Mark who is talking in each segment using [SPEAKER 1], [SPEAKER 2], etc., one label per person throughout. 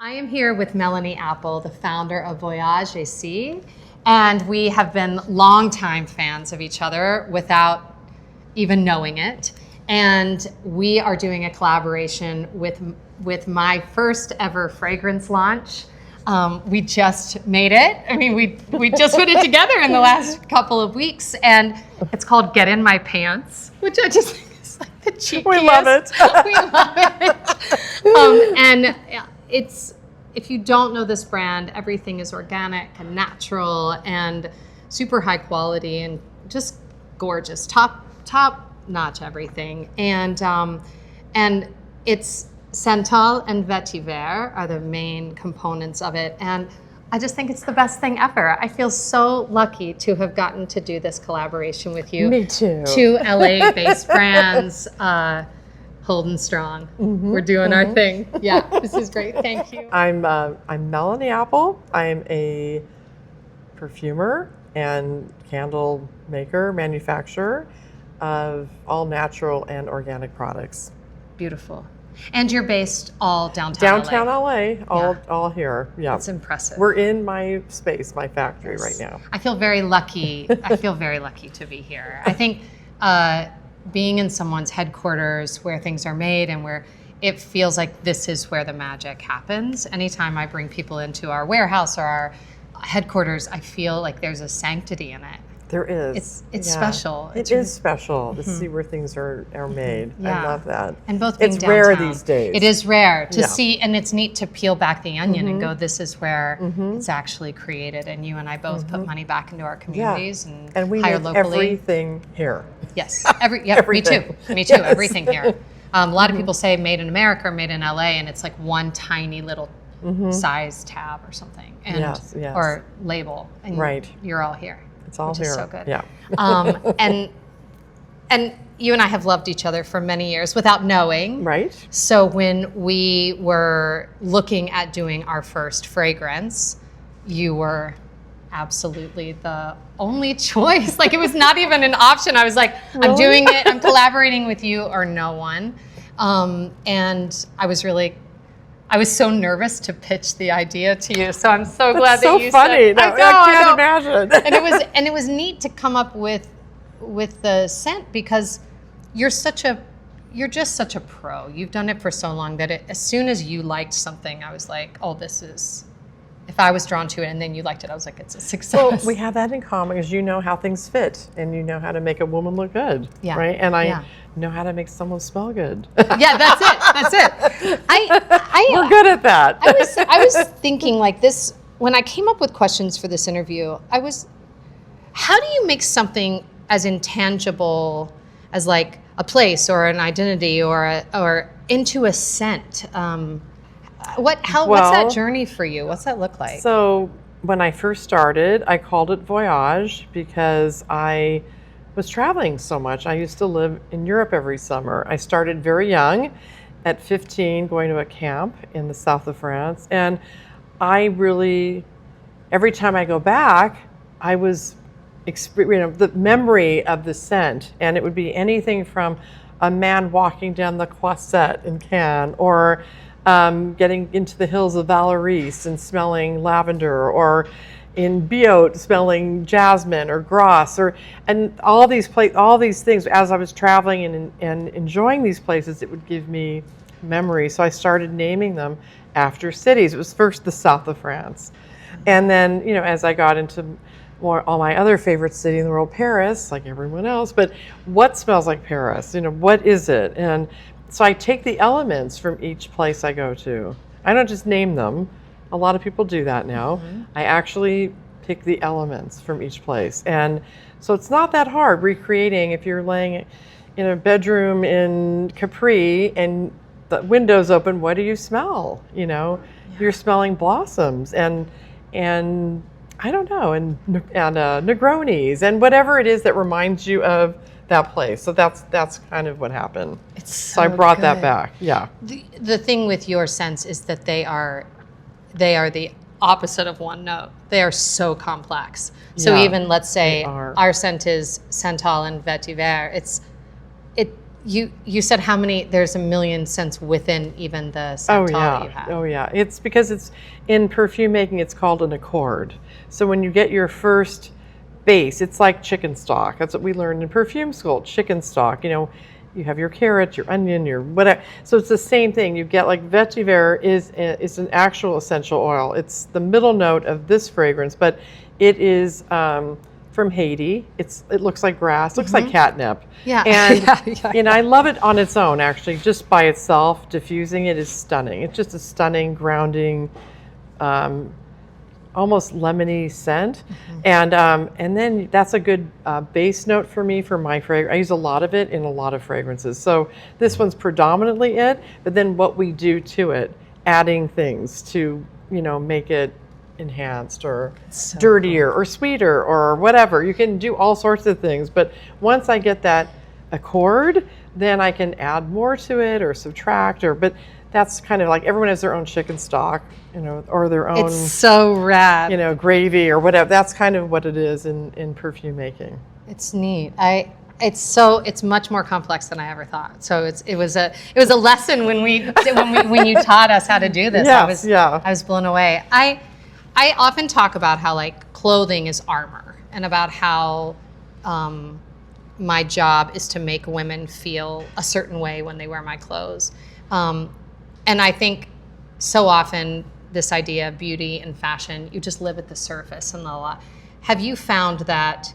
[SPEAKER 1] I am here with Melanie Apple, the founder of Voyage ici, and we have been longtime fans of each other without even knowing it. And we are doing a collaboration with my first ever fragrance launch. We just made it. I mean, we just put it together in the last couple of weeks, and it's called Get in My Pants, which I just think is like the cheekiest.
[SPEAKER 2] We love it.
[SPEAKER 1] We love it. And it's, if you don't know this brand, everything is organic and natural and super high quality and just gorgeous, top notch everything. And it's Santal and Vetiver are the main components of it. And I just think it's the best thing ever. I feel so lucky to have gotten to do this collaboration with you.
[SPEAKER 2] Me too.
[SPEAKER 1] Two LA-based brands, holding strong.
[SPEAKER 2] Mm-hmm.
[SPEAKER 1] We're doing our thing. Yeah, this is great. Thank you.
[SPEAKER 2] I'm Melanie Apple. I'm a perfumer and candle maker, manufacturer of all natural and organic products.
[SPEAKER 1] Beautiful. And you're based all downtown
[SPEAKER 2] LA, all here. Yeah.
[SPEAKER 1] It's impressive.
[SPEAKER 2] We're in my space, my factory right now.
[SPEAKER 1] I feel very lucky. I feel very lucky to be here. I think being in someone's headquarters where things are made and where it feels like this is where the magic happens. Anytime I bring people into our warehouse or our headquarters, I feel like there's a sanctity in it.
[SPEAKER 2] There is.
[SPEAKER 1] It's special.
[SPEAKER 2] It is special to see where things are made.
[SPEAKER 1] Yeah.
[SPEAKER 2] I love that.
[SPEAKER 1] And both being
[SPEAKER 2] it's
[SPEAKER 1] downtown.
[SPEAKER 2] rare these days.
[SPEAKER 1] It is rare to see, and it's neat to peel back the onion and go, this is where it's actually created. And you and I both put money back into our communities and
[SPEAKER 2] we
[SPEAKER 1] hire
[SPEAKER 2] make
[SPEAKER 1] locally.
[SPEAKER 2] everything here.
[SPEAKER 1] Yes, me too. Yes. Everything here. A lot of people say made in America or made in LA, and it's like one tiny little size tab or something, and or label, and you're all here.
[SPEAKER 2] It's all
[SPEAKER 1] which
[SPEAKER 2] here.
[SPEAKER 1] Is so good.
[SPEAKER 2] Yeah.
[SPEAKER 1] And you and I have loved each other for many years without knowing.
[SPEAKER 2] Right.
[SPEAKER 1] So when we were looking at doing our first fragrance, you were absolutely the only choice. Like, it was not even an option. I was like, I'm doing it. I'm collaborating with you or no one. And I was so nervous to pitch the idea to you. So I'm so glad that you
[SPEAKER 2] funny.
[SPEAKER 1] said.
[SPEAKER 2] No, I can't imagine.
[SPEAKER 1] And it was neat to come up with the scent because you're just such a pro. You've done it for so long that as soon as you liked something, I was like, oh, this is. If I was drawn to it and then you liked it, I was like, it's a success.
[SPEAKER 2] Well, we have that in common because you know how things fit and you know how to make a woman look good, right? And I know how to make someone smell good.
[SPEAKER 1] Yeah, that's it.
[SPEAKER 2] We're good at that.
[SPEAKER 1] I was thinking like this, when I came up with questions for this interview, how do you make something as intangible as like a place or an identity or into a scent? What's that journey for you? What's that look like?
[SPEAKER 2] So when I first started, I called it Voyage because I was traveling so much. I used to live in Europe every summer. I started very young, at 15, going to a camp in the south of France. And I really, every time I go back, I was, the memory of the scent. And it would be anything from a man walking down the Croisette in Cannes, or getting into the hills of Valoris and smelling lavender, or in Biot smelling jasmine or grass, and all these things. As I was traveling and enjoying these places, it would give me memories. So I started naming them after cities. It was first the south of France, and then as I got into all my other favorite city in the world, Paris, like everyone else. But what smells like Paris? What is it? And so I take the elements from each place I go to. I don't just name them. A lot of people do that now. I actually pick the elements from each place. And so it's not that hard recreating. If you're laying in a bedroom in Capri and the window's open, what do you smell? You're smelling blossoms and I don't know, and Negronis and whatever it is that reminds you of that place. So that's kind of what happened. So I brought that back. Yeah.
[SPEAKER 1] The thing with your scents is that they are the opposite of one note. They are so complex. So even let's say our scent is Santal and Vetiver. You said how many? There's a million scents within even the scent that you have.
[SPEAKER 2] Oh yeah. It's because it's in perfume making. It's called an accord. So when you get your first base, it's like chicken stock. That's what we learned in perfume school. Chicken stock. You have your carrot, your onion, your whatever. So it's the same thing. You get like vetiver is an actual essential oil. It's the middle note of this fragrance, but it is from Haiti. It looks like grass, looks like catnip.
[SPEAKER 1] Yeah.
[SPEAKER 2] And I love it on its own, actually, just by itself. Diffusing it is stunning. It's just a stunning, grounding, almost lemony scent. And then that's a good base note for me for my fragrance. I use a lot of it in a lot of fragrances. So this one's predominantly it, but then what we do to it, adding things to, make it enhanced or dirtier or sweeter or whatever. You can do all sorts of things, but once I get that accord, then I can add more to it or subtract but that's kind of like everyone has their own chicken stock, or their own.
[SPEAKER 1] It's so rad.
[SPEAKER 2] Gravy or whatever. That's kind of what it is in perfume making.
[SPEAKER 1] It's neat. It's much more complex than I ever thought. So it was a lesson when you taught us how to do this.
[SPEAKER 2] Yes,
[SPEAKER 1] I was blown away. I often talk about how like clothing is armor, and about how my job is to make women feel a certain way when they wear my clothes. And I think so often this idea of beauty and fashion, you just live at the surface and a lot. Have you found that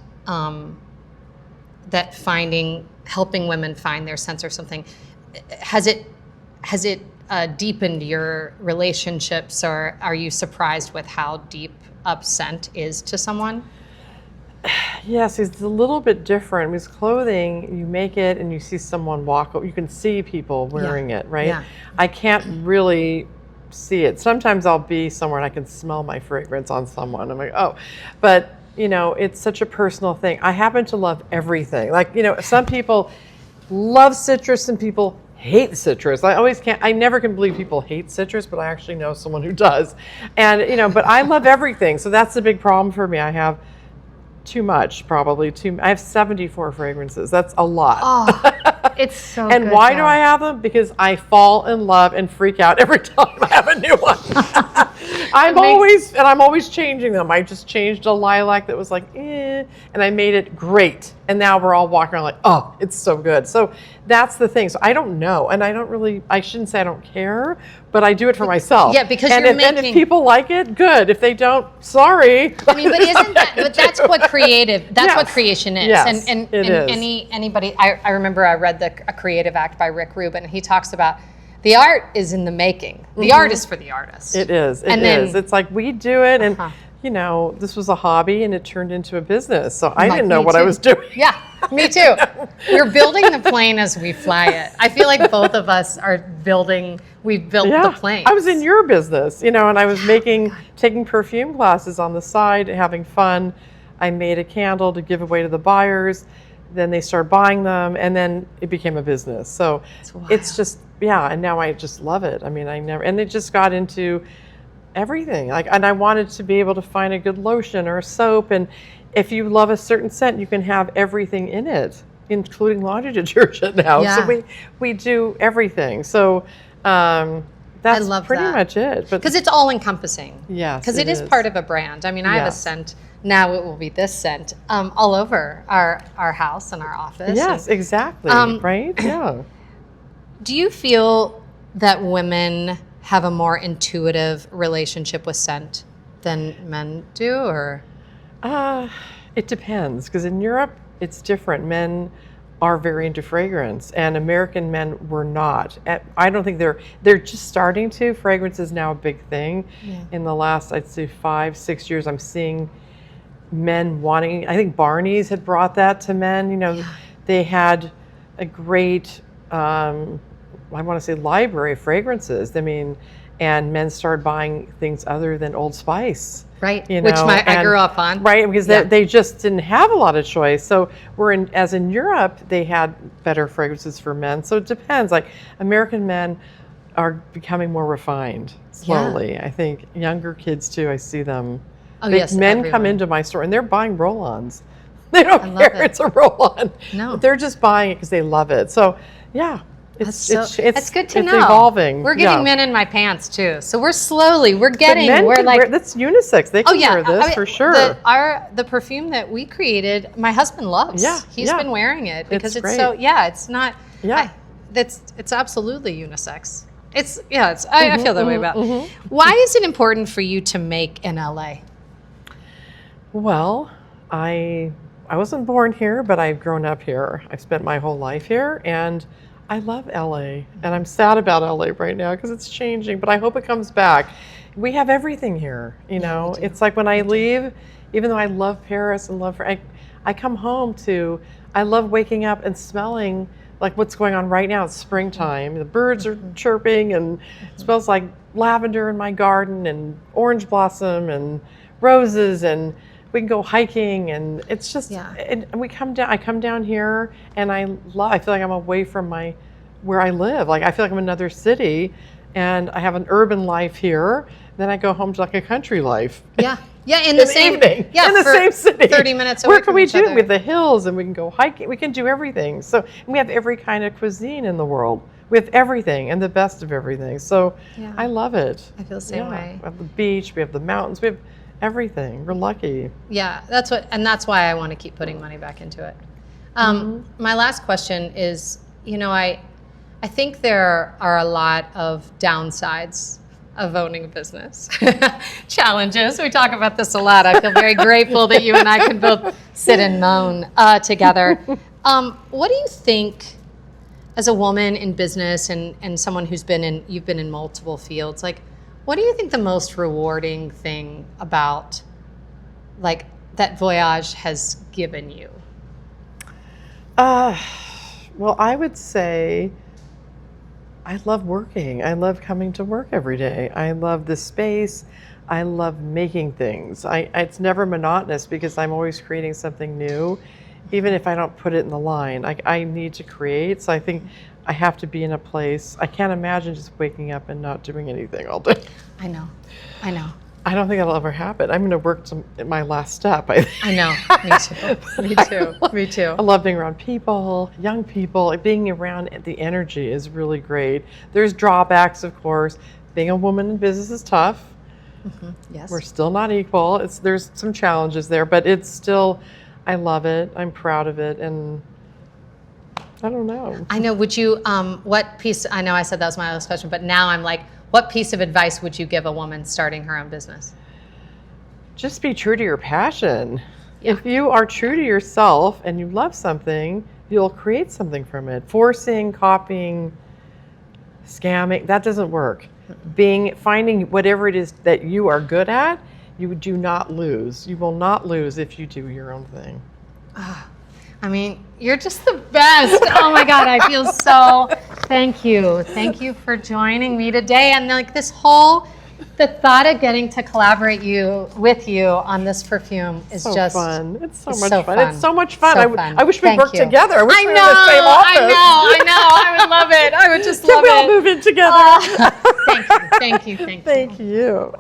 [SPEAKER 1] helping women find their sense or something, has it deepened your relationships, or are you surprised with how deep up scent is to someone?
[SPEAKER 2] Yes, it's a little bit different. With clothing, you make it and you see someone walk, you can see people wearing it, right?
[SPEAKER 1] Yeah.
[SPEAKER 2] I can't really see it. Sometimes I'll be somewhere and I can smell my fragrance on someone. I'm like, oh, but it's such a personal thing. I happen to love everything. Like, some people love citrus and people hate citrus. I never can believe people hate citrus, but I actually know someone who does. And, but I love everything. So that's the big problem for me. I have too much, probably. I have 74 fragrances. That's a lot.
[SPEAKER 1] Oh, it's so
[SPEAKER 2] and
[SPEAKER 1] good.
[SPEAKER 2] Why do I have them? Because I fall in love and freak out every time I have a new one. I'm always changing them. I just changed a lilac that was like, and I made it great. And now we're all walking around like, oh, it's so good. So that's the thing. So I don't know. And I shouldn't say I don't care, but I do it for myself.
[SPEAKER 1] Yeah, because
[SPEAKER 2] and if people like it, good. If they don't, sorry.
[SPEAKER 1] I mean, but that's what what creation is.
[SPEAKER 2] Yes,
[SPEAKER 1] and
[SPEAKER 2] it is.
[SPEAKER 1] Anybody, I remember I read A Creative Act by Rick Rubin, and he talks about the art is in the making. The art is for the artist.
[SPEAKER 2] It is. It's like we do it, and this was a hobby, and it turned into a business. So I didn't know what I was doing.
[SPEAKER 1] Yeah, me too. We're building the plane as we fly it. I feel like both of us are we've built the plane.
[SPEAKER 2] I was in your business, and I was taking perfume classes on the side, having fun. I made a candle to give away to the buyers. Then they started buying them, and then it became a business. So it's just, and now I just love it. I mean, and it just got into everything. And I wanted to be able to find a good lotion or a soap, and if you love a certain scent, you can have everything in it, including laundry detergent now.
[SPEAKER 1] Yeah.
[SPEAKER 2] So we do everything. So that's pretty much it.
[SPEAKER 1] Because it's all encompassing.
[SPEAKER 2] Yes,
[SPEAKER 1] because it is part of a brand. I mean, I have a scent. Now it will be this scent all over our house and our office.
[SPEAKER 2] Yes, exactly. Right? Yeah.
[SPEAKER 1] Do you feel that women have a more intuitive relationship with scent than men do, or?
[SPEAKER 2] It depends, because in Europe it's different. Men are very into fragrance, and American men were not. I don't think they're just starting to. Fragrance is now a big thing. Yeah. In the last, I'd say 5-6 years, I'm seeing men wanting. I think Barney's had brought that to men. They had a great, I want to say, library of fragrances. I mean, and men started buying things other than Old Spice.
[SPEAKER 1] Right, which I grew up on.
[SPEAKER 2] Right, because they just didn't have a lot of choice. So as in Europe, they had better fragrances for men. So it depends. Like, American men are becoming more refined slowly. I think younger kids too. I see them.
[SPEAKER 1] Oh, yes,
[SPEAKER 2] men
[SPEAKER 1] everyone.
[SPEAKER 2] come into my store and they're buying roll-ons. They don't care it's a roll-on.
[SPEAKER 1] No,
[SPEAKER 2] they're just buying it because they love it. So Yeah.
[SPEAKER 1] It's good to
[SPEAKER 2] it's
[SPEAKER 1] know.
[SPEAKER 2] evolving.
[SPEAKER 1] We're getting men in my pants too, so we're getting.
[SPEAKER 2] That's unisex. They can wear this for sure.
[SPEAKER 1] The perfume that we created, my husband loves.
[SPEAKER 2] Yeah,
[SPEAKER 1] He's been wearing it because it's
[SPEAKER 2] great.
[SPEAKER 1] so. Yeah, it's not.
[SPEAKER 2] Yeah,
[SPEAKER 1] it's absolutely unisex. I feel that way about it. Why is it important for you to make in LA?
[SPEAKER 2] Well, I wasn't born here, but I've grown up here. I've spent my whole life here, and I love LA, and I'm sad about LA right now because it's changing, but I hope it comes back. We have everything here, you know. It's like when I leave, even though I love Paris and I come home to, I love waking up and smelling like what's going on right now. It's springtime. The birds are chirping, and it smells like lavender in my garden and orange blossom and roses, and we can go hiking, and it's just, and we come down. I come down here, and I feel like I'm away from where I live. Like I feel like I'm in another city, and I have an urban life here. Then I go home to like a country life.
[SPEAKER 1] Yeah, in the same
[SPEAKER 2] evening. Yeah, in the same city.
[SPEAKER 1] 30 minutes away.
[SPEAKER 2] Where can we do? We have the hills, and we can go hiking. We can do everything. So we have every kind of cuisine in the world. We have everything and the best of everything. So I love it.
[SPEAKER 1] I feel the same way.
[SPEAKER 2] We have the beach. We have the mountains. We have everything. We're lucky.
[SPEAKER 1] Yeah, that's why I want to keep putting money back into it. My last question is, I think there are a lot of downsides of owning a business. Challenges. We talk about this a lot. I feel very grateful that you and I can both sit and moan together. What do you think, as a woman in business and someone you've been in multiple fields, like, what do you think the most rewarding thing about that Voyage has given you?
[SPEAKER 2] Well, I would say I love working. I love coming to work every day. I love the space. I love making things. It's never monotonous because I'm always creating something new, even if I don't put it in the line. I need to create, so I think I have to be in a place. I can't imagine just waking up and not doing anything all day.
[SPEAKER 1] I know.
[SPEAKER 2] I don't think that'll ever happen. I'm going to work to my last step. I
[SPEAKER 1] know. Me too.
[SPEAKER 2] I love being around people, young people. Being around the energy is really great. There's drawbacks, of course. Being a woman in business is tough. Yes. We're still not equal. There's some challenges there, but it's still, I love it. I'm proud of it, and I don't know.
[SPEAKER 1] I know. Would you, what piece, I know I said that was my last question, but now I'm like, what piece of advice would you give a woman starting her own business?
[SPEAKER 2] Just be true to your passion. Yeah. If you are true to yourself and you love something, you'll create something from it. Forcing, copying, scamming, that doesn't work. Finding whatever it is that you are good at, you do not lose. You will not lose if you do your own thing.
[SPEAKER 1] I mean, you're just the best. Oh my God, I feel so, thank you. Thank you for joining me today. And like the thought of getting to collaborate with you on this perfume is
[SPEAKER 2] so
[SPEAKER 1] just
[SPEAKER 2] fun. It's so much fun. It's so much fun. I wish we worked together. I wish we were in the same office.
[SPEAKER 1] I know. I would love it. I would just love it.
[SPEAKER 2] Can we all move in together?
[SPEAKER 1] Thank you.
[SPEAKER 2] Thank you.